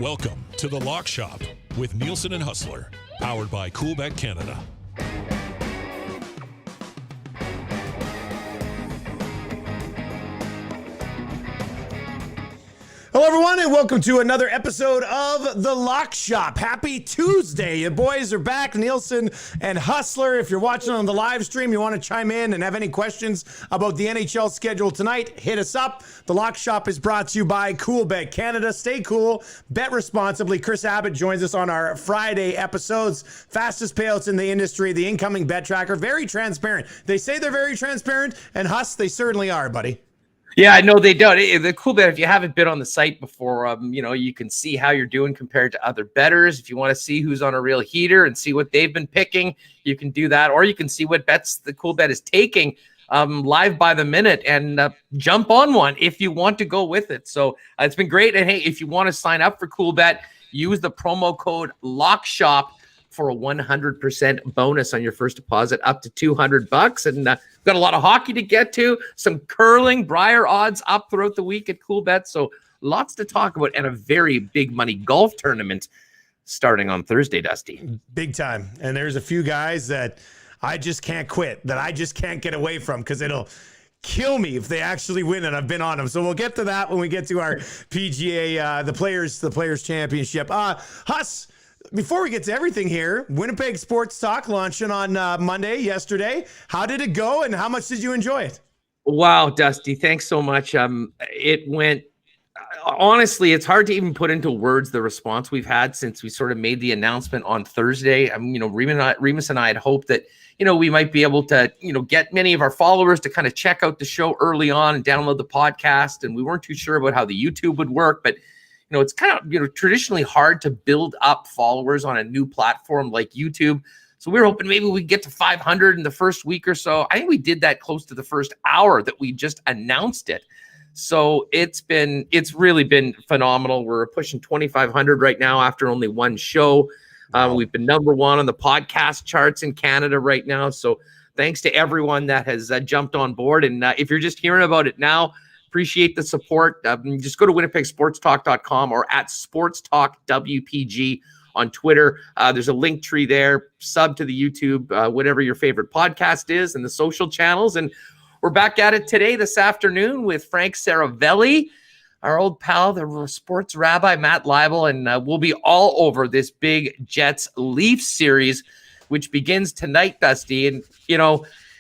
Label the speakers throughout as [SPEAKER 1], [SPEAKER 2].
[SPEAKER 1] Welcome to The Lock Shop with Nielsen and Hustler, powered by Coolbet Canada.
[SPEAKER 2] Hello, everyone, and welcome to another episode of The Lock Shop. Happy Tuesday. You boys are back, Nielsen and Hustler. If you're watching on the live stream, you want to chime in and have any questions about the NHL schedule tonight, hit us up. The Lock Shop is brought to you by Coolbet Canada. Stay cool, bet responsibly. Chris Abbott joins us on our Friday episodes. Fastest payouts in the industry, the incoming bet tracker. Very transparent. They say they're very transparent, and they certainly are, buddy.
[SPEAKER 3] Yeah, no, they don't. The cool bet, if you haven't been on the site before, you can see how you're doing compared to other bettors. If you want to see who's on a real heater and see what they've been picking, you can do that. Or you can see what bets the cool bet is taking live by the minute and jump on one if you want to go with it. So it's been great. And hey, if you want to sign up for cool bet, use the promo code LOCKSHOP for a 100% bonus on your first deposit up to $200. And got a lot of hockey to get to, some curling, Brier odds up throughout the week at Coolbet. So lots to talk about, and a very big money golf tournament starting on Thursday, Dusty.
[SPEAKER 2] Big time. And there's a few guys that I just can't quit, that I just can't get away from, because it'll kill me if they actually win, and I've been on them. So we'll get to that when we get to our PGA, the Players Championship. Huss, before we get to everything here, Winnipeg Sports Talk launching on Monday, yesterday. How did it go, and how much did you enjoy it?
[SPEAKER 3] Wow, Dusty, thanks so much. It went, honestly, it's hard to even put into words the response we've had since we sort of made the announcement on Thursday. Remus and I had hoped that, we might be able to, get many of our followers to kind of check out the show early on and download the podcast. And we weren't too sure about how the YouTube would work, but it's kind of, traditionally hard to build up followers on a new platform like YouTube. So we were hoping maybe we get to 500 in the first week or so. I think we did that close to the first hour that we just announced it. So it's really been phenomenal. We're pushing 2,500 right now after only one show. We've been number one on the podcast charts in Canada right now. So thanks to everyone that has jumped on board. And if you're just hearing about it now, appreciate the support. Just go to winnipegsportstalk.com or at sportstalkwpg on Twitter. There's a link tree there. Sub to the YouTube, whatever your favorite podcast is, and the social channels. And we're back at it today, this afternoon, with Frank Saravelli, our old pal, the sports rabbi, Matt Leibel, and we'll be all over this big Jets-Leafs series, which begins tonight, Dusty. And,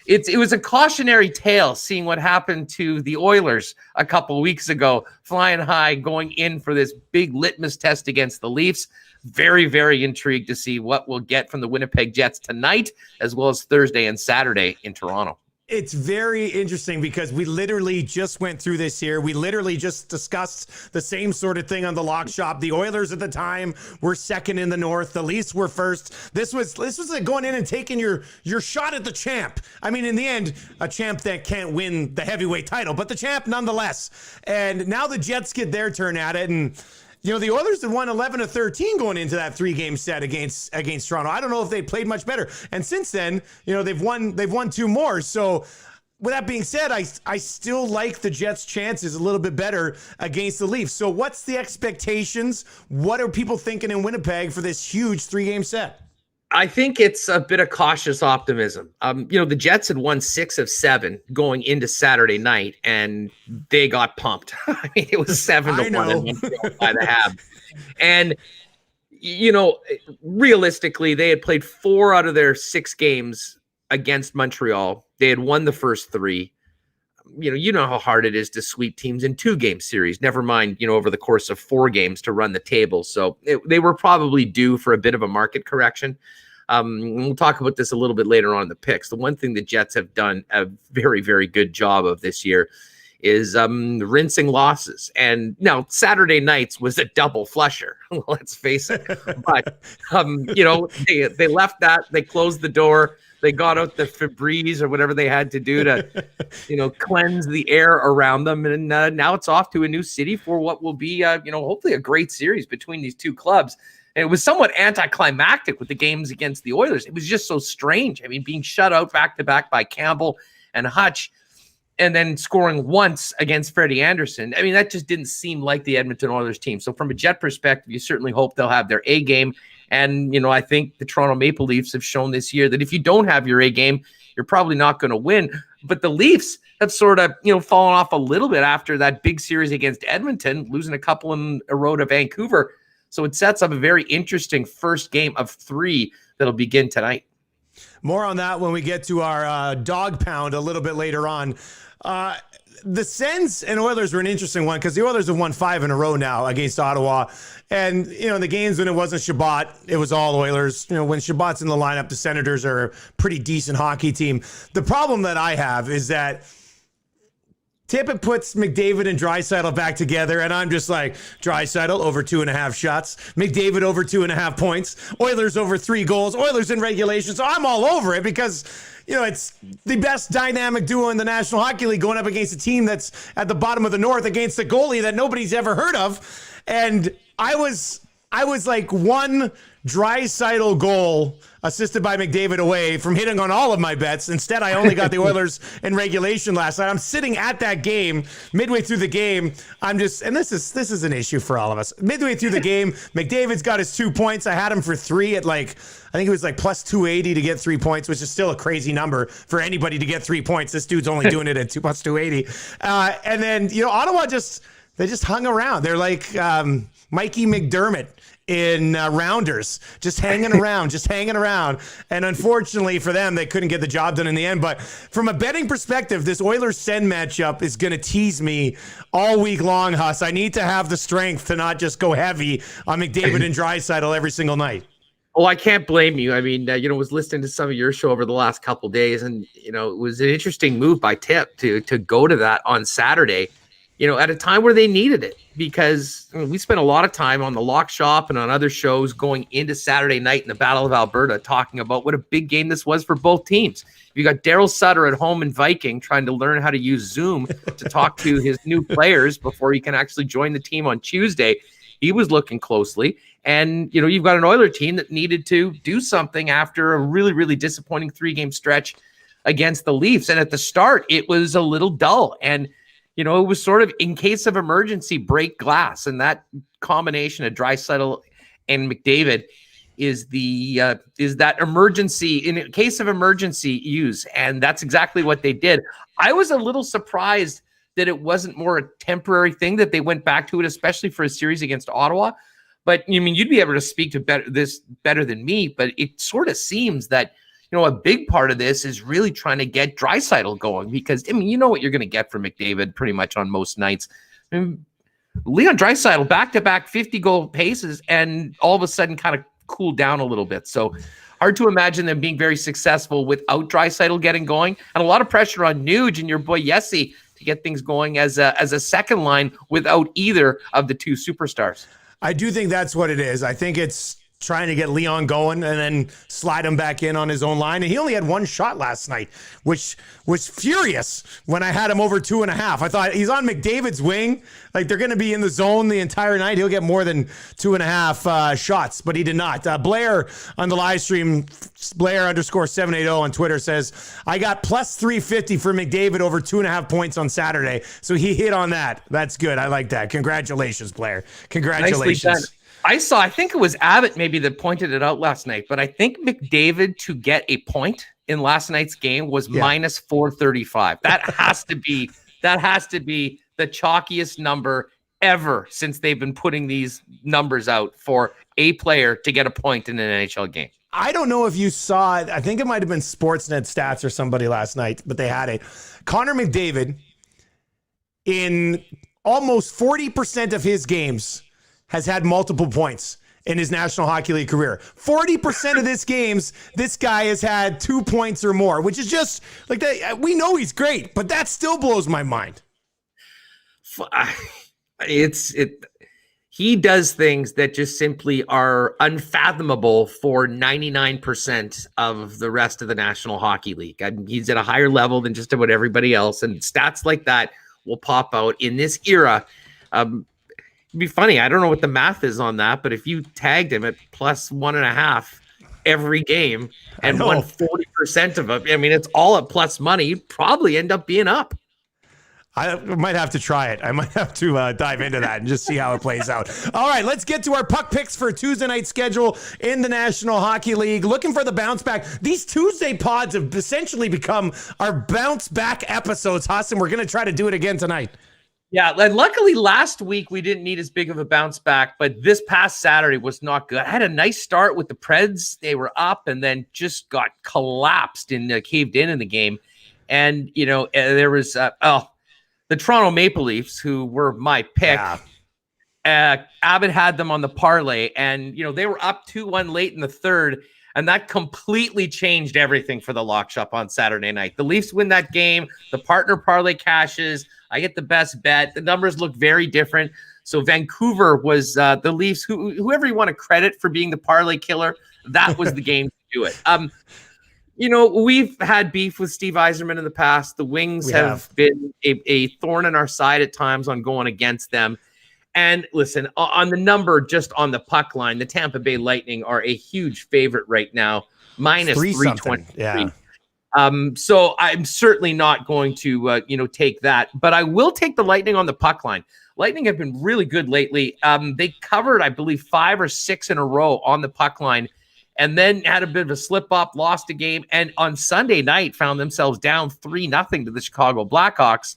[SPEAKER 3] it was a cautionary tale seeing what happened to the Oilers a couple weeks ago, flying high, going in for this big litmus test against the Leafs. Very, very intrigued to see what we'll get from the Winnipeg Jets tonight, as well as Thursday and Saturday in Toronto.
[SPEAKER 2] It's very interesting because we literally just went through this here. We literally just discussed the same sort of thing on the Lock Shop. The Oilers at the time were second in the North. The Leafs were first. This was like going in and taking your shot at the champ. I mean, in the end, a champ that can't win the heavyweight title, but the champ nonetheless. And now the Jets get their turn at it, and the Oilers had won 11-13 going into that 3-game set against Toronto. I don't know if they played much better. And since then, they've won 2 more. So with that being said, I still like the Jets' chances a little bit better against the Leafs. So what's the expectations? What are people thinking in Winnipeg for this huge 3-game set?
[SPEAKER 3] I think it's a bit of cautious optimism. The Jets had won 6 of 7 going into Saturday night, and they got pumped. I mean, it was 7-1 and by the half. And, realistically, they had played 4 out of their 6 games against Montreal. They had won the first 3. You know how hard it is to sweep teams in 2-game series, never mind, over the course of 4 games to run the table. So they were probably due for a bit of a market correction. We'll talk about this a little bit later on in the picks. The one thing the Jets have done a very, very good job of this year is rinsing losses. And now Saturday nights was a double flusher. Let's face it. But, they left that. They closed the door. They got out the Febreze or whatever they had to do to, cleanse the air around them. And now it's off to a new city for what will be, hopefully a great series between these two clubs. And it was somewhat anticlimactic with the games against the Oilers. It was just so strange. I mean, being shut out back-to-back by Campbell and Hutch. and then scoring once against Freddie Anderson. I mean, that just didn't seem like the Edmonton Oilers team. So from a Jet perspective, you certainly hope they'll have their A game. And, I think the Toronto Maple Leafs have shown this year that if you don't have your A game, you're probably not going to win. But the Leafs have sort of, fallen off a little bit after that big series against Edmonton, losing a couple in a row to Vancouver. So it sets up a very interesting first game of 3 that'll begin tonight.
[SPEAKER 2] More on that when we get to our dog pound a little bit later on. The Sens and Oilers were an interesting one because the Oilers have won 5 in a row now against Ottawa. And, in the games when it wasn't Shabbat, it was all Oilers. When Shabbat's in the lineup, the Senators are a pretty decent hockey team. The problem that I have is that Tippett puts McDavid and Draisaitl back together, and I'm just like, Draisaitl over 2.5 shots, McDavid over 2.5 points, Oilers over 3 goals, Oilers in regulation. So I'm all over it because, it's the best dynamic duo in the National Hockey League going up against a team that's at the bottom of the North against a goalie that nobody's ever heard of. And I was like one Draisaitl goal assisted by McDavid away from hitting on all of my bets. Instead, I only got the Oilers in regulation last night. I'm sitting at that game, midway through the game. And this is an issue for all of us. Midway through the game, McDavid's got his 2 points. I had him for 3 at I think it was plus 280 to get 3 points, which is still a crazy number for anybody to get 3 points. This dude's only doing it at 2+280. And then, Ottawa they just hung around. They're like Mikey McDermott in Rounders, just hanging around. And unfortunately for them, they couldn't get the job done in the end. But from a betting perspective, this Oilers-Sen matchup is going to tease me all week long, Huss. I need to have the strength to not just go heavy on McDavid and Draisaitl every single night.
[SPEAKER 3] Oh, I can't blame you. I mean, was listening to some of your show over the last couple of days, and, it was an interesting move by Tip to go to that on Saturday, at a time where they needed it, because we spent a lot of time on the Lock Shop and on other shows going into Saturday night in the Battle of Alberta talking about what a big game this was for both teams. You got Daryl Sutter at home in Viking trying to learn how to use Zoom to talk to his new players before he can actually join the team on Tuesday. He was looking closely. And, you've got an Oiler team that needed to do something after a really, really disappointing 3-game stretch against the Leafs. And at the start, it was a little dull. And it was sort of in case of emergency, break glass. And that combination of Draisaitl and McDavid is that emergency, in case of emergency use. And that's exactly what they did. I was a little surprised that it wasn't more a temporary thing, that they went back to it, especially for a series against Ottawa. But you'd be able to speak to this better than me, but it sort of seems that a big part of this is really trying to get Draisaitl going, because what you're going to get from McDavid pretty much on most nights. Leon Draisaitl back-to-back 50-goal paces, and all of a sudden kind of cooled down a little bit. So hard to imagine them being very successful without Draisaitl getting going, and a lot of pressure on Nuge and your boy Yessi to get things going as a second line without either of the two superstars.
[SPEAKER 2] I do think that's what it is. I think it's trying to get Leon going and then slide him back in on his own line. And he only had 1 shot last night, which was furious when I had him over 2.5. I thought he's on McDavid's wing. Like, they're going to be in the zone the entire night. He'll get more than 2.5 shots, but he did not. Blair on the live stream, Blair_780 on Twitter says, I got plus 350 for McDavid over 2.5 points on Saturday. So he hit on that. That's good. I like that. Congratulations, Blair. Congratulations.
[SPEAKER 3] I think it was Abbott maybe that pointed it out last night, but I think McDavid to get a point in last night's game was minus 435. That has to be the chalkiest number ever since they've been putting these numbers out for a player to get a point in an NHL game.
[SPEAKER 2] I don't know if you saw it. I think it might have been Sportsnet Stats or somebody last night, but they had it. Connor McDavid, in almost 40% of his games, has had multiple points in his National Hockey League career. 40% of this games, this guy has had 2 points or more, which is just like that. We know he's great, but that still blows my mind.
[SPEAKER 3] He does things that just simply are unfathomable for 99% of the rest of the National Hockey League. He's at a higher level than just about everybody else, and stats like that will pop out in this era. It'd be funny. I don't know what the math is on that, but if you tagged him at plus 1.5 every game and won 40% of it, it's all at plus money, you'd probably end up being up.
[SPEAKER 2] I might have to try it. I might have to dive into that and just see how it plays out. All right, let's get to our puck picks for Tuesday night schedule in the National Hockey League. Looking for the bounce back. These Tuesday pods have essentially become our bounce back episodes, Huss, and we're going to try to do it again tonight.
[SPEAKER 3] Yeah, and luckily last week we didn't need as big of a bounce back, but this past Saturday was not good. I had a nice start with the Preds. They were up and then just got collapsed and caved in the game. And, there was the Toronto Maple Leafs, who were my pick. Yeah. Abbott had them on the parlay, and they were up 2-1 late in the third, and that completely changed everything for the lock shop on Saturday night. The Leafs win that game. The partner parlay cashes. I get the best bet. The numbers look very different. So Vancouver was the Leafs. Whoever you want to credit for being the parlay killer, that was the game to do it. We've had beef with Steve Yzerman in the past. The Wings have been a thorn in our side at times on going against them. And listen, on the number, just on the puck line, the Tampa Bay Lightning are a huge favorite right now, minus 323.
[SPEAKER 2] Yeah.
[SPEAKER 3] So I'm certainly not going to, take that, but I will take the Lightning on the puck line. Lightning have been really good lately. They covered, I believe, 5 or 6 in a row on the puck line, and then had a bit of a slip up, lost a game, and on Sunday night found themselves down 3-0 to the Chicago Blackhawks.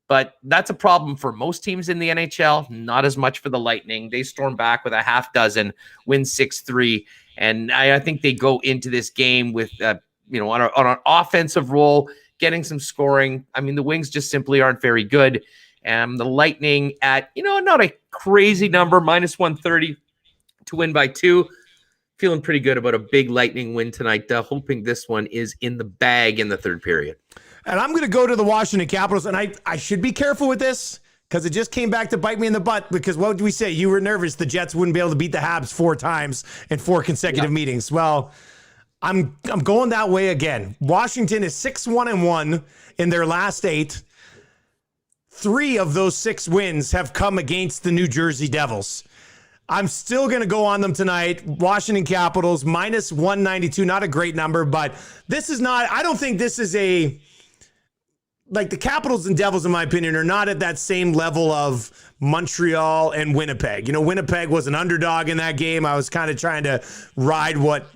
[SPEAKER 3] But that's a problem for most teams in the NHL, not as much for the Lightning. They storm back with a half dozen, win 6-3, and I think they go into this game with, on an offensive roll, getting some scoring. I mean, the Wings just simply aren't very good. And the Lightning at, not a crazy number, minus 130 to win by 2. Feeling pretty good about a big Lightning win tonight, hoping this one is in the bag in the third period.
[SPEAKER 2] And I'm going to go to the Washington Capitals, and I should be careful with this because it just came back to bite me in the butt, because what did we say? You were nervous the Jets wouldn't be able to beat the Habs 4 times in 4 consecutive meetings. Well, I'm going that way again. Washington is 6-1-1 in their last 8. 3 of those 6 wins have come against the New Jersey Devils. I'm still going to go on them tonight. Washington Capitals, minus 192. Not a great number, but this is not, I don't think this is like the Capitals and Devils, in my opinion, are not at that same level of Montreal and Winnipeg. Winnipeg was an underdog in that game. I was kind of trying to ride what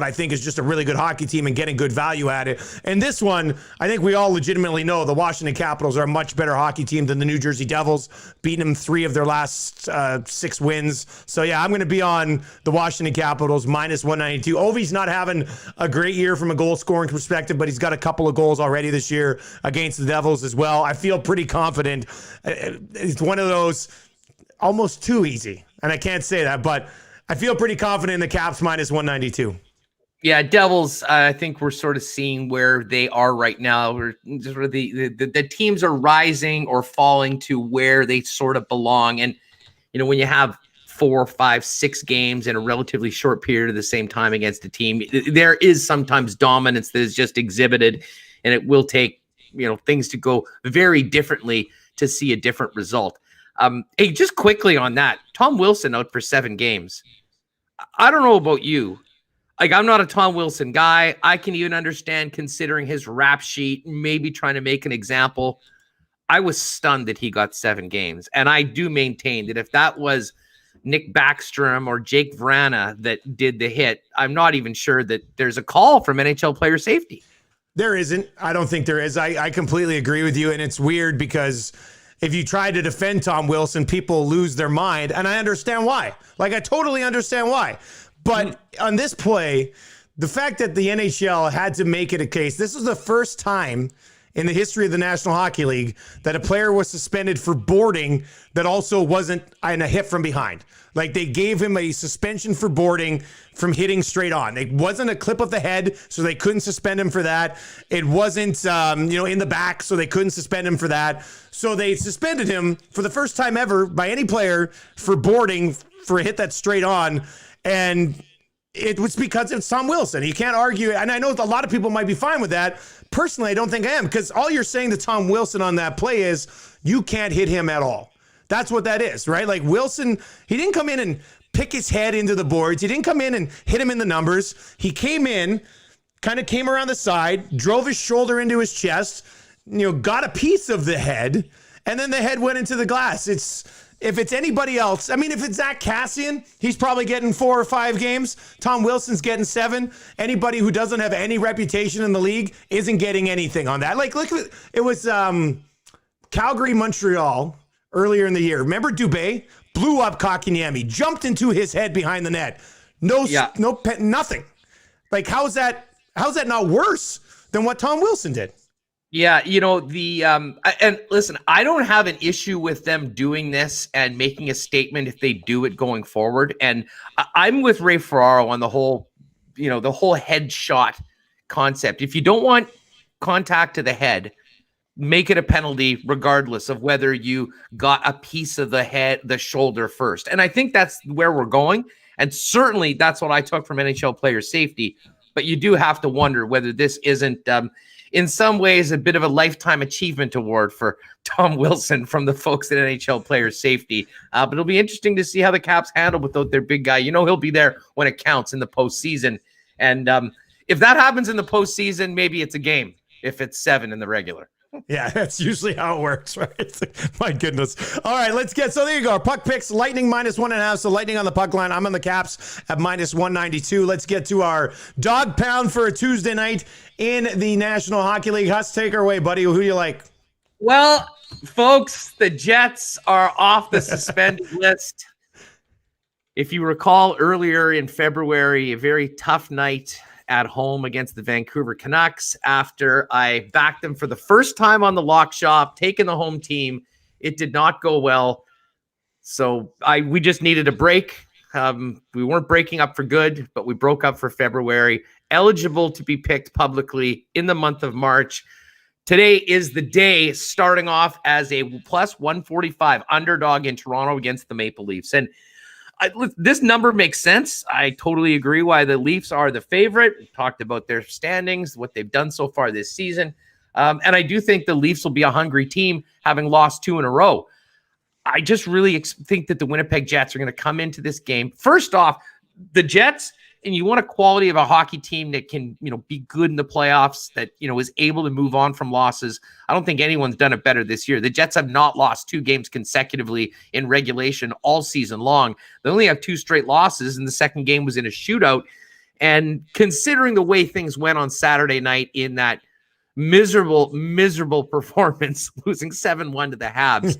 [SPEAKER 2] I think is just a really good hockey team and getting good value at it. And this one, I think we all legitimately know the Washington Capitals are a much better hockey team than the New Jersey Devils, beating them 3 of their last 6 wins. So yeah, I'm going to be on the Washington Capitals, minus 192. Ovi's not having a great year from a goal scoring perspective, but he's got a couple of goals already this year against the Devils as well. I feel pretty confident. It's one of those almost too easy, and I can't say that, but I feel pretty confident in the Caps, minus 192.
[SPEAKER 3] Yeah, Devils, I think we're sort of seeing where they are right now. We're sort of the teams are rising or falling to where they sort of belong. And, when you have 4, 5, 6 games in a relatively short period of the same time against a team, there is sometimes dominance that is just exhibited, and it will take, things to go very differently to see a different result. Hey, just quickly on that, Tom Wilson out for 7 games. I don't know about you. I'm not a Tom Wilson guy. I can even understand considering his rap sheet, maybe trying to make an example. I was stunned that he got 7 games. And I do maintain that if that was Nick Backstrom or Jake Vrana that did the hit, I'm not even sure that there's a call from NHL player safety.
[SPEAKER 2] There isn't. I don't think there is. I completely agree with you. And it's weird because if you try to defend Tom Wilson, people lose their mind. And I understand why. I totally understand why. But on this play, the fact that the NHL had to make it a case, this was the first time in the history of the National Hockey League that a player was suspended for boarding that also wasn't in a hit from behind. They gave him a suspension for boarding from hitting straight on. It wasn't a clip of the head, so they couldn't suspend him for that. It wasn't, in the back, so they couldn't suspend him for that. So they suspended him for the first time ever by any player for boarding for a hit that's straight on. And it was because it's Tom Wilson. You can't argue. And I know a lot of people might be fine with that. Personally, I don't think I am, because all you're saying to Tom Wilson on that play is you can't hit him at all. That's what that is, right? Wilson, he didn't come in and pick his head into the boards. He didn't come in and hit him in the numbers. He came in, kind of came around the side, drove his shoulder into his chest, got a piece of the head, and then the head went into the glass. If it's anybody else, I mean, if it's Zach Cassian, he's probably getting 4 or 5 games. Tom Wilson's getting 7. Anybody who doesn't have any reputation in the league isn't getting anything on that. Like, look, it was Calgary, Montreal earlier in the year. Remember Dubé blew up Kotkaniemi, jumped into his head behind the net. Nothing. Like, how's that not worse than what Tom Wilson did?
[SPEAKER 3] Yeah, and listen, I don't have an issue with them doing this and making a statement if they do it going forward. And I'm with Ray Ferraro on the whole headshot concept. If you don't want contact to the head, make it a penalty regardless of whether you got a piece of the shoulder first. And I think that's where we're going. And certainly that's what I took from NHL player safety. But you do have to wonder whether this isn't in some ways a bit of a lifetime achievement award for Tom Wilson from the folks at NHL Player Safety. But it'll be interesting to see how the Caps handle without their big guy. He'll be there when it counts in the postseason. And if that happens in the postseason, maybe it's a game if it's 7 in the regular.
[SPEAKER 2] Yeah, that's usually how it works, right? My goodness. All right, so there you go. Our puck picks, Lightning -1.5. So Lightning on the puck line. I'm on the Caps at -192. Let's get to our dog pound for a Tuesday night in the National Hockey League. Huss, take her away, buddy. Who do you like?
[SPEAKER 3] Well, folks, the Jets are off the suspended list. If you recall, earlier in February, a very tough night at home against the Vancouver Canucks after I backed them for the first time on the lock shop, taking the home team. It did not go well. So we just needed a break. We weren't breaking up for good, but we broke up for February. Eligible to be picked publicly in the month of March. Today is the day, starting off as a +145 underdog in Toronto against the Maple Leafs. And this number makes sense. I totally agree why the Leafs are the favorite. We talked about their standings, what they've done so far this season. And I do think the Leafs will be a hungry team, having lost 2 in a row. I just really think that the Winnipeg Jets are going to come into this game. First off, the Jets, and you want a quality of a hockey team that can, be good in the playoffs, that, is able to move on from losses. I don't think anyone's done it better this year. The Jets have not lost 2 games consecutively in regulation all season long. They only have 2 straight losses, and the second game was in a shootout. And considering the way things went on Saturday night in that miserable performance, losing 7-1 to the Habs,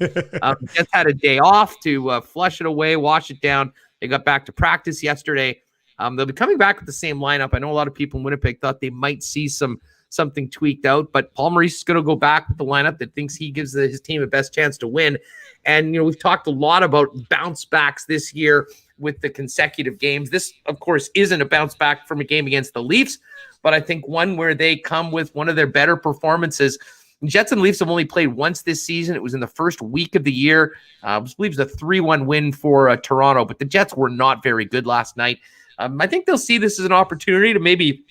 [SPEAKER 3] Jets had a day off to flush it away, wash it down. They got back to practice yesterday. They'll be coming back with the same lineup. I know a lot of people in Winnipeg thought they might see something tweaked out, but Paul Maurice is going to go back with the lineup that thinks he gives his team a best chance to win. And, we've talked a lot about bounce backs this year with the consecutive games. This, of course, isn't a bounce back from a game against the Leafs, but I think one where they come with one of their better performances. Jets and Leafs have only played once this season. It was in the first week of the year. I believe it was a 3-1 win for Toronto, but the Jets were not very good last night. I think they'll see this as an opportunity to maybe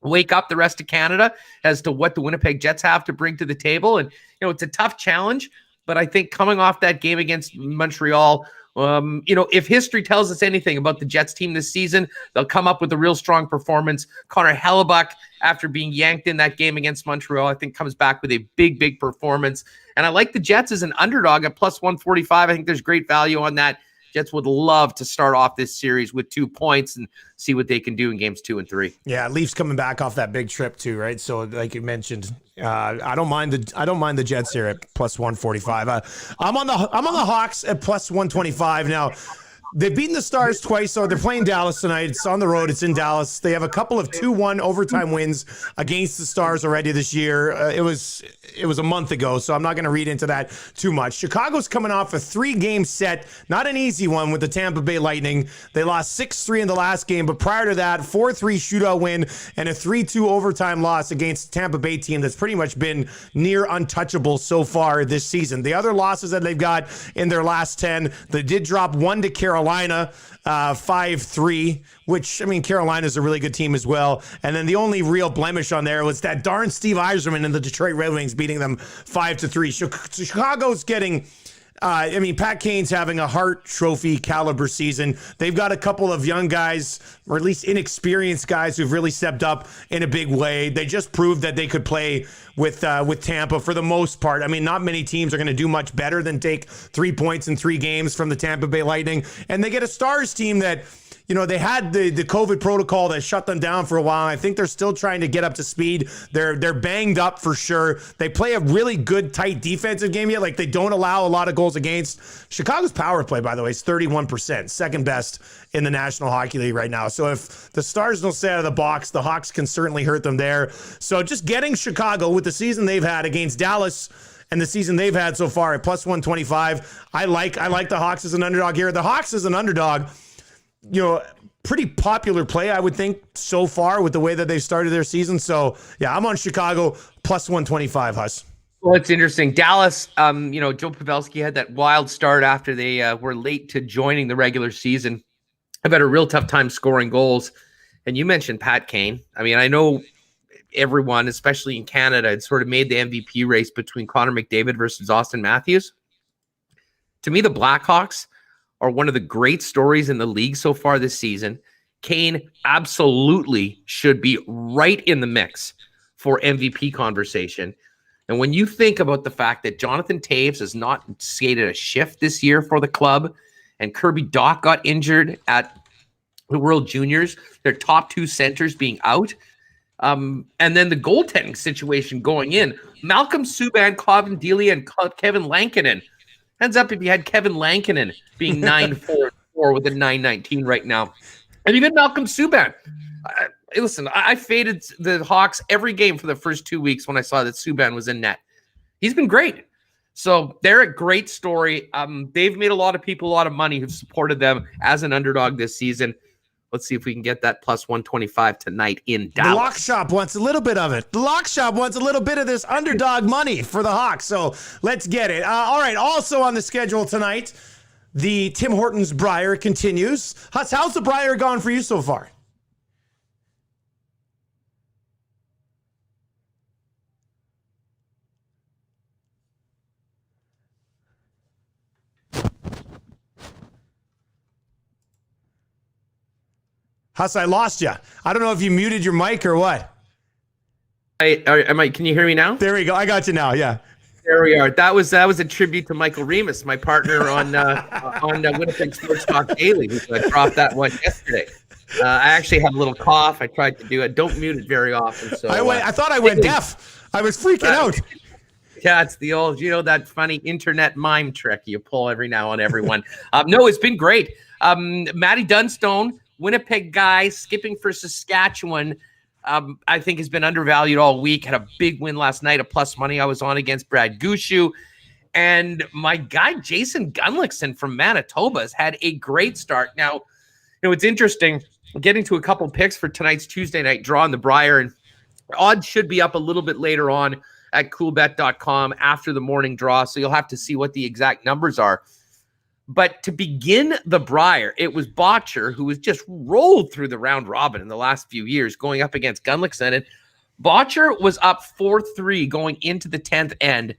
[SPEAKER 3] wake up the rest of Canada as to what the Winnipeg Jets have to bring to the table. And, it's a tough challenge, but I think coming off that game against Montreal, if history tells us anything about the Jets team this season, they'll come up with a real strong performance. Connor Hellebuck, after being yanked in that game against Montreal, I think comes back with a big performance. And I like the Jets as an underdog at +145. I think there's great value on that. Jets would love to start off this series with 2 points and see what they can do in games 2 and 3.
[SPEAKER 2] Yeah, Leafs coming back off that big trip too, right? So, like you mentioned, I don't mind the Jets here at +145. I'm on the Hawks at +125 now. They've beaten the Stars twice, so they're playing Dallas tonight. It's on the road. It's in Dallas. They have a couple of 2-1 overtime wins against the Stars already this year. It was a month ago, so I'm not going to read into that too much. Chicago's coming off a 3-game set, not an easy one with the Tampa Bay Lightning. They lost 6-3 in the last game, but prior to that, 4-3 shootout win and a 3-2 overtime loss against the Tampa Bay team that's pretty much been near untouchable so far this season. The other losses that they've got in their last 10, they did drop 1 to Carolina, 5-3, which, I mean, Carolina's a really good team as well. And then the only real blemish on there was that darn Steve Yzerman and the Detroit Red Wings beating them 5-3. Chicago's getting I mean, Pat Kane's having a Hart Trophy caliber season. They've got a couple of young guys, or at least inexperienced guys, who've really stepped up in a big way. They just proved that they could play with Tampa for the most part. I mean, not many teams are going to do much better than take 3 points in 3 games from the Tampa Bay Lightning. And they get a Stars team that, you know, they had the COVID protocol that shut them down for a while. I think they're still trying to get up to speed. They're banged up for sure. They play a really good, tight defensive game yet. Like, they don't allow a lot of goals against. Chicago's power play, by the way, is 31%, second best in the National Hockey League right now. So if the Stars don't stay out of the box, the Hawks can certainly hurt them there. So just getting Chicago with the season they've had against Dallas and the season they've had so far at plus 125, I like the Hawks as an underdog here. The Hawks as an underdog, you know, pretty popular play, I would think, so far with the way that they've started their season. So, yeah, I'm on Chicago plus 125, Huss.
[SPEAKER 3] Well, it's interesting. Dallas, you know, Joe Pavelski had that wild start after they were late to joining the regular season. I've had a real tough time scoring goals. And you mentioned Pat Kane. I mean, I know everyone, especially in Canada, had sort of made the MVP race between Connor McDavid versus Austin Matthews. To me, the Blackhawks are one of the great stories in the league so far this season. Kane absolutely should be right in the mix for MVP conversation. And when you think about the fact that Jonathan Toews has not skated a shift this year for the club, and Kirby Dach got injured at the World Juniors, their top 2 centers being out, and then the goaltending situation going in, Malcolm Subban, Clavin Delia, and Kevin Lankinen. Hands up if you had Kevin Lankinen being 9-4-4 with a 9-19 right now. And even Malcolm Subban. Listen, I faded the Hawks every game for the first 2 weeks when I saw that Subban was in net. He's been great. So they're a great story. They've made a lot of people a lot of money who've supported them as an underdog this season. Let's see if we can get that plus 125 tonight in Dallas.
[SPEAKER 2] The Lock Shop wants a little bit of it. The Lock Shop wants a little bit of this underdog money for the Hawks. So let's get it. All right. Also on the schedule tonight, the Tim Hortons Brier continues. Huss, how's the Brier gone for you so far? Huss, I lost you. I don't know if you muted your mic or what.
[SPEAKER 3] Can you hear me now?
[SPEAKER 2] There we go. I got you now. Yeah.
[SPEAKER 3] There we are. That was a tribute to Michael Remus, my partner on Winnipeg Sports Talk Daily, who dropped that one yesterday. I actually had a little cough. I tried to do it. Don't mute it very often. So
[SPEAKER 2] I thought I went deaf. I was freaking out.
[SPEAKER 3] Yeah, it's the old, you know, that funny internet mime trick you pull every now on everyone. No, it's been great. Matty Dunstone, Winnipeg guy, skipping for Saskatchewan, I think has been undervalued all week. Had a big win last night, a plus money I was on against Brad Gushu. And my guy, Jason Gunlickson from Manitoba, has had a great start. Now, you know, it's interesting getting to a couple picks for tonight's Tuesday night draw in the Brier, and odds should be up a little bit later on at coolbet.com after the morning draw. So you'll have to see what the exact numbers are. But to begin the Brier, it was Botcher who was just rolled through the round robin in the last few years, going up against Gunlickson. And Botcher was up 4-3 going into the 10th end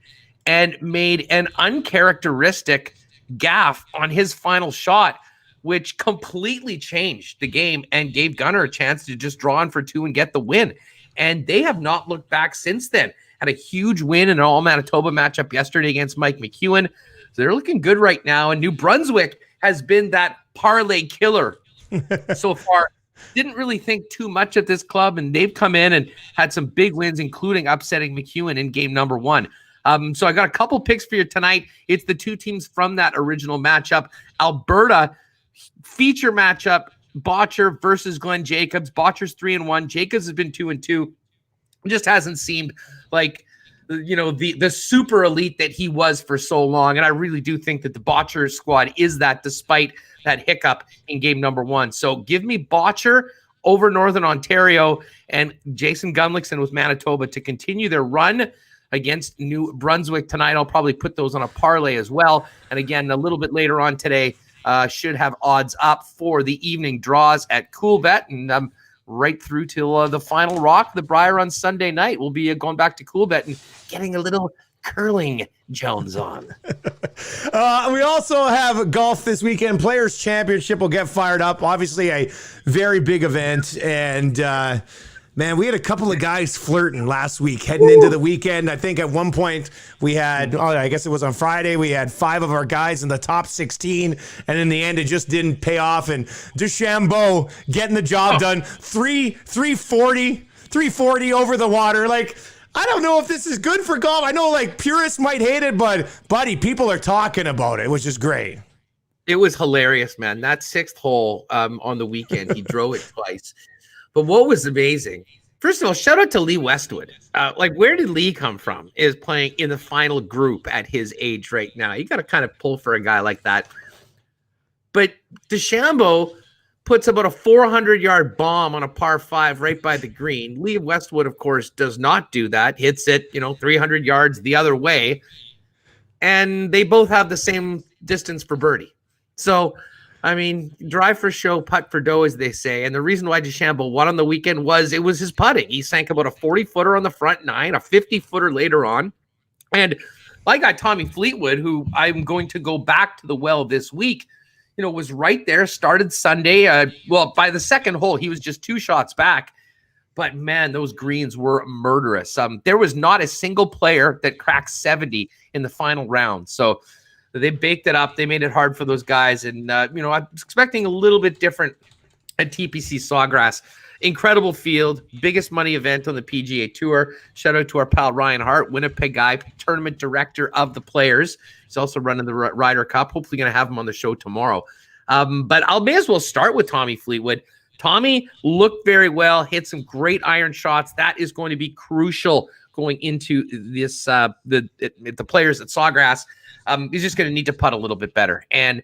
[SPEAKER 3] and made an uncharacteristic gaffe on his final shot, which completely changed the game and gave Gunner a chance to just draw on for 2 and get the win. And they have not looked back since then. Had a huge win in an all-Manitoba matchup yesterday against Mike McEwen. So they're looking good right now. And New Brunswick has been that parlay killer so far. Didn't really think too much of this club, and they've come in and had some big wins, including upsetting McEwen in game number 1. So I got a couple picks for you tonight. It's the 2 teams from that original matchup. Alberta feature matchup, Botcher versus Glenn Jacobs. Botcher's 3-1. Jacobs has been 2-2. It just hasn't seemed like, you know, the super elite that he was for so long. And I really do think that the Botcher squad is that, despite that hiccup in game number 1. So give me Botcher over Northern Ontario and Jason Gunlickson with Manitoba to continue their run against New Brunswick tonight. I'll probably put those on a parlay as well. And again, a little bit later on today, should have odds up for the evening draws at CoolBet. And right through till the final rock, the Brier on Sunday night. We'll be going back to CoolBet and getting a little Curling Jones on.
[SPEAKER 2] We also have golf this weekend. Players Championship will get fired up. Obviously, a very big event. And, man, we had a couple of guys flirting last week heading into the weekend. I think at one point we had, I guess it was on Friday, we had 5 of our guys in the top 16. And in the end, it just didn't pay off. And DeChambeau getting the job done. 340 over the water. Like, I don't know if this is good for golf. I know, like, purists might hate it, but, buddy, people are talking about it, which is great.
[SPEAKER 3] It was hilarious, man. That 6th hole on the weekend, he drove it twice. But what was amazing, first of all, shout out to Lee Westwood. Like, where did Lee come from? Is playing in the final group at his age right now. You got to kind of pull for a guy like that. But DeChambeau puts about a 400-yard bomb on a par 5 right by the green. Lee Westwood, of course, does not do that. Hits it, 300 yards the other way. And they both have the same distance for birdie. So, I mean, drive for show, putt for dough, as they say. And the reason why DeChambeau won on the weekend was it was his putting. He sank about a 40-footer on the front 9, a 50-footer later on. And my guy, Tommy Fleetwood, who I'm going to go back to the well this week, was right there, started Sunday. By the 2nd hole, he was just 2 shots back. But, man, those greens were murderous. There was not a single player that cracked 70 in the final round. So they baked it up. They made it hard for those guys. And, I'm expecting a little bit different at TPC Sawgrass. Incredible field, biggest money event on the PGA Tour. Shout out to our pal Ryan Hart, Winnipeg guy, tournament director of the Players. He's also running the Ryder Cup. Hopefully going to have him on the show tomorrow. But I may as well start with Tommy Fleetwood. Tommy looked very well, hit some great iron shots. That is going to be crucial going into this the Players at Sawgrass. He's just going to need to putt a little bit better. And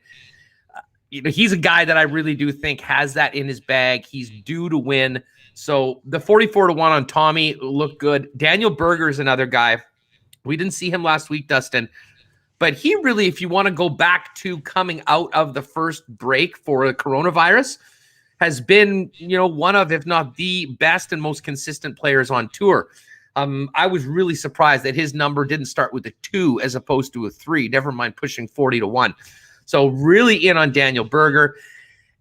[SPEAKER 3] he's a guy that I really do think has that in his bag. He's due to win. So the 44-1 on Tommy looked good. Daniel Berger is another guy. We didn't see him last week, Dustin. But he really, if you want to go back to coming out of the first break for the coronavirus, has been, one of, if not the best and most consistent players on tour. I was really surprised that his number didn't start with a 2 as opposed to a 3, never mind pushing 40-1. So really in on Daniel Berger.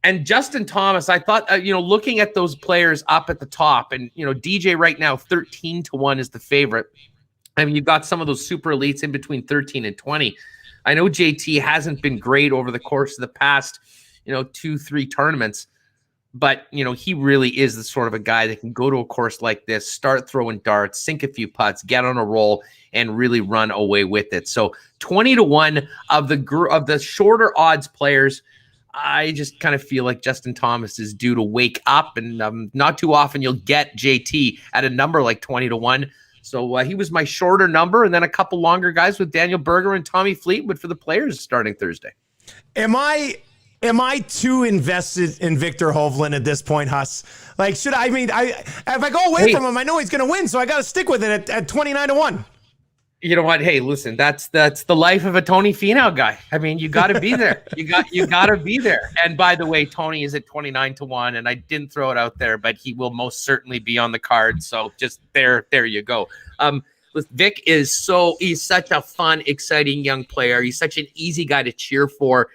[SPEAKER 3] And Justin Thomas, I thought, looking at those players up at the top, and, DJ right now, 13-1 is the favorite. I mean, you've got some of those super elites in between 13 and 20. I know JT hasn't been great over the course of the past, 2-3 tournaments. But, he really is the sort of a guy that can go to a course like this, start throwing darts, sink a few putts, get on a roll, and really run away with it. So 20-1 of the shorter odds players, I just kind of feel like Justin Thomas is due to wake up. And not too often you'll get JT at a number like 20-1. So he was my shorter number. And then a couple longer guys with Daniel Berger and Tommy Fleetwood for the Players starting Thursday.
[SPEAKER 2] Am I too invested in Victor Hovland at this point, Huss? Like, if I go away from him, I know he's going to win, so I got to stick with it at 29-1.
[SPEAKER 3] You know what? Hey, listen, that's the life of a Tony Finau guy. I mean, you got to be there. You got to be there. And by the way, Tony is at 29-1, and I didn't throw it out there, but he will most certainly be on the card. So just there you go. Vic he's such a fun, exciting young player. He's such an easy guy to cheer for.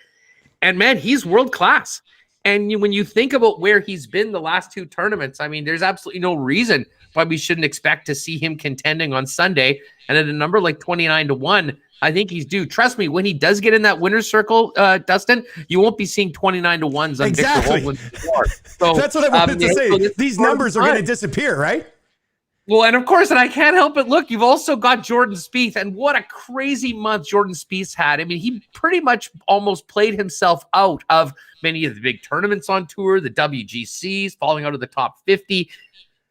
[SPEAKER 3] And, man, he's world-class. And when you think about where he's been the last 2 tournaments, I mean, there's absolutely no reason why we shouldn't expect to see him contending on Sunday. And at a number like 29-1, I think he's due. Trust me, when he does get in that winner's circle, Dustin, you won't be seeing 29-1s on
[SPEAKER 2] exactly.
[SPEAKER 3] Victor Hovland. So,
[SPEAKER 2] that's what I wanted to say. So these numbers are going to disappear, right?
[SPEAKER 3] Well, and of course, and I can't help but look, you've also got Jordan Spieth, and what a crazy month Jordan Spieth's had. I mean, he pretty much almost played himself out of many of the big tournaments on tour, the WGCs, falling out of the top 50.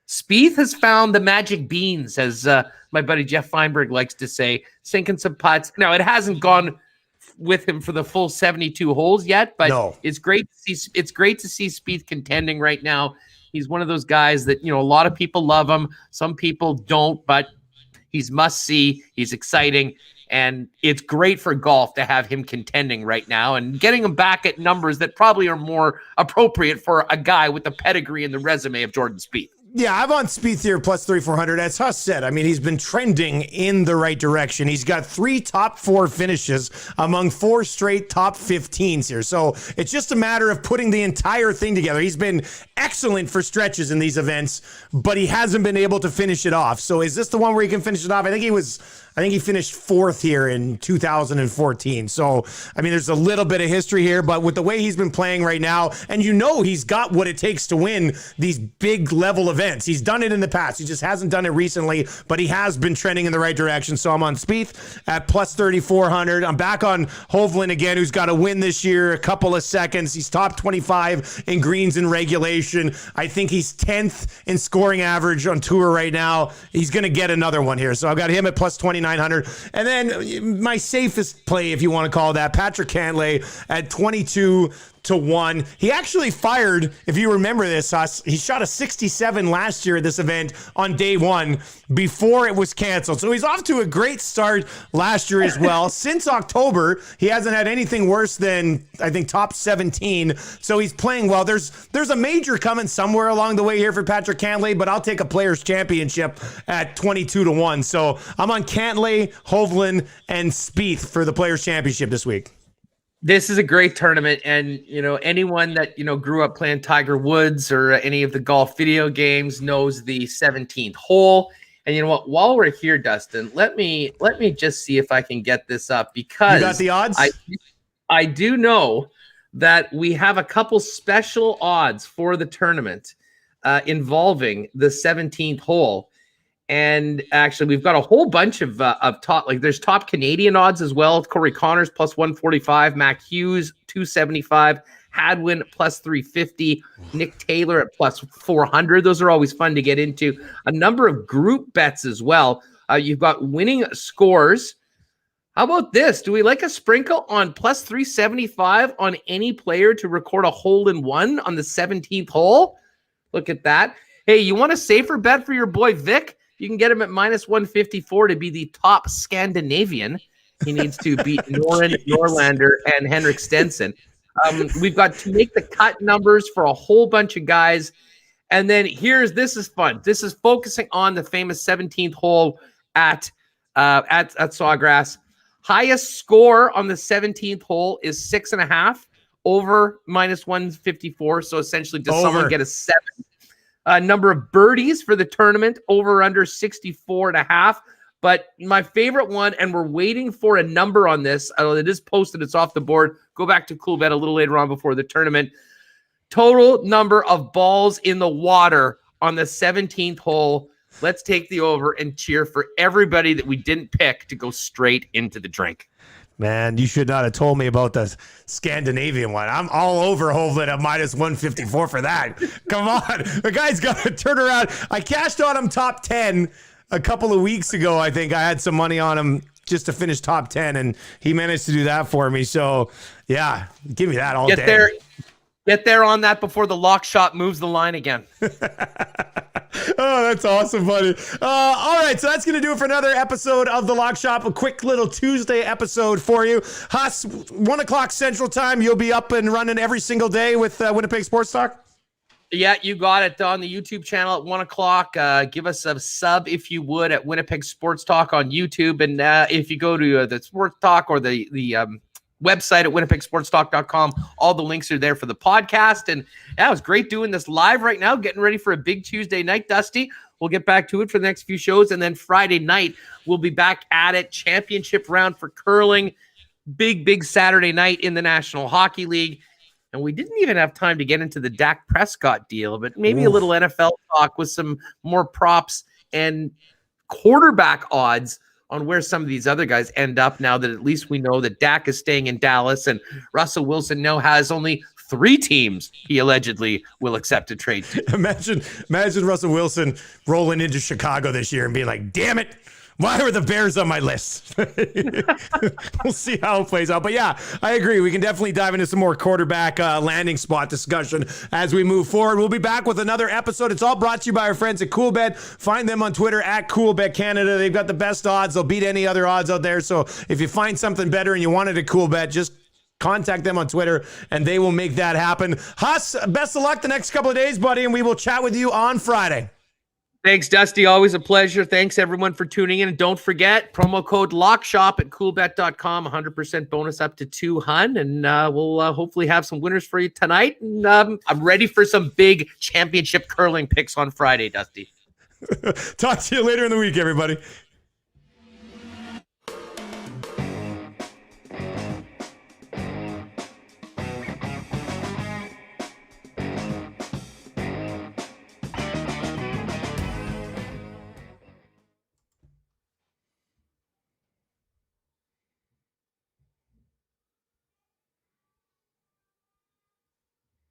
[SPEAKER 3] Spieth has found the magic beans, as my buddy Jeff Feinberg likes to say, sinking some putts. Now, it hasn't gone with him for the full 72 holes yet, but It's great to see Spieth contending right now. He's one of those guys that, a lot of people love him. Some people don't, but he's must see. He's exciting. And it's great for golf to have him contending right now and getting him back at numbers that probably are more appropriate for a guy with the pedigree and the resume of Jordan Spieth.
[SPEAKER 2] Yeah, I'm on Spieth here, plus 3,400. As Huss said, I mean, he's been trending in the right direction. He's got 3 top 4 finishes among 4 straight top 15s here. So it's just a matter of putting the entire thing together. He's been excellent for stretches in these events, but he hasn't been able to finish it off. So is this the one where he can finish it off? I think he finished 4th here in 2014. So, I mean, there's a little bit of history here, but with the way he's been playing right now, and he's got what it takes to win these big level events. He's done it in the past. He just hasn't done it recently, but he has been trending in the right direction. So I'm on Spieth at plus 3,400. I'm back on Hovland again, who's got a win this year, a couple of seconds. He's top 25 in greens in regulation. I think he's 10th in scoring average on tour right now. He's going to get another one here. So I've got him at plus 2900. And then my safest play, if you want to call that, Patrick Cantley at 22 to 1. He actually fired, if you remember this, he shot a 67 last year at this event on day 1 before it was canceled. So he's off to a great start last year as well. Since October, he hasn't had anything worse than, I think, top 17. So he's playing well. There's a major coming somewhere along the way here for Patrick Cantley, but I'll take a Players' Championship at 22 to 1. So I'm on Cantley, Hovland, and Spieth for the Players' Championship this week.
[SPEAKER 3] This is a great tournament, and anyone that grew up playing Tiger Woods or any of the golf video games knows the 17th hole. And you know what? While we're here, Dustin, let me just see if I can get this up, because
[SPEAKER 2] you got the odds.
[SPEAKER 3] I do know that we have a couple special odds for the tournament involving the 17th hole. And actually, we've got a whole bunch of top, there's top Canadian odds as well. Corey Connors plus 145, Mac Hughes 275, Hadwin plus 350, Nick Taylor at plus 400. Those are always fun to get into. A number of group bets as well. You've got winning scores. How about this? Do we like a sprinkle on plus 375 on any player to record a hole-in-one on the 17th hole? Look at that. Hey, you want a safer bet for your boy Vic? You can get him at minus 154 to be the top Scandinavian. He needs to beat Noren Norlander and Henrik Stenson. We've got to make the cut numbers for a whole bunch of guys. And then this is fun. This is focusing on the famous 17th hole at Sawgrass. Highest score on the 17th hole is 6.5 over minus 154. So essentially, does someone get a 7? Number of birdies for the tournament, over under 64.5. But my favorite one, and we're waiting for a number on this. It is posted. It's off the board. Go back to Cool Bet a little later on before the tournament. Total number of balls in the water on the 17th hole. Let's take the over and cheer for everybody that we didn't pick to go straight into the drink.
[SPEAKER 2] Man, you should not have told me about the Scandinavian one. I'm all over Hovland at minus 154 for that. Come on. The guy's got to turn around. I cashed on him top 10 a couple of weeks ago. I think I had some money on him just to finish top 10, and he managed to do that for me. So, yeah, give me that all day.
[SPEAKER 3] Get there on that before the lock shot moves the line again.
[SPEAKER 2] Oh, that's awesome, buddy. All right, so that's going to do it for another episode of The Lock Shop. A quick little Tuesday episode for you. Huss, 1 o'clock Central Time. You'll be up and running every single day with Winnipeg Sports Talk?
[SPEAKER 3] Yeah, you got it on the YouTube channel at 1 o'clock. Give us a sub, if you would, at Winnipeg Sports Talk on YouTube. And if you go to the Sports Talk or the website at winnipegsportstalk.com, all the links are there for the podcast. And yeah, it was great doing this live right now, getting ready for a big Tuesday night, Dusty. We'll get back to it for the next few shows. And then Friday night, we'll be back at it. Championship round for curling. Big Saturday night in the National Hockey League. And we didn't even have time to get into the Dak Prescott deal, but maybe a little NFL talk with some more props and quarterback odds on where some of these other guys end up, now that at least we know that Dak is staying in Dallas and Russell Wilson now has only 3 teams he allegedly will accept a trade to.
[SPEAKER 2] Imagine Russell Wilson rolling into Chicago this year and being like, damn it, why were the Bears on my list? We'll see how it plays out. But yeah, I agree. We can definitely dive into some more quarterback landing spot discussion as we move forward. We'll be back with another episode. It's all brought to you by our friends at CoolBet. Find them on Twitter at CoolBet Canada. They've got the best odds. They'll beat any other odds out there. So if you find something better and you wanted a CoolBet, just contact them on Twitter and they will make that happen. Huss, best of luck the next couple of days, buddy, and we will chat with you on Friday.
[SPEAKER 3] Thanks, Dusty. Always a pleasure. Thanks, everyone, for tuning in. And don't forget, promo code LOCKSHOP at coolbet.com, 100% bonus up to $200. And we'll hopefully have some winners for you tonight. And I'm ready for some big championship curling picks on Friday, Dusty.
[SPEAKER 2] Talk to you later in the week, everybody.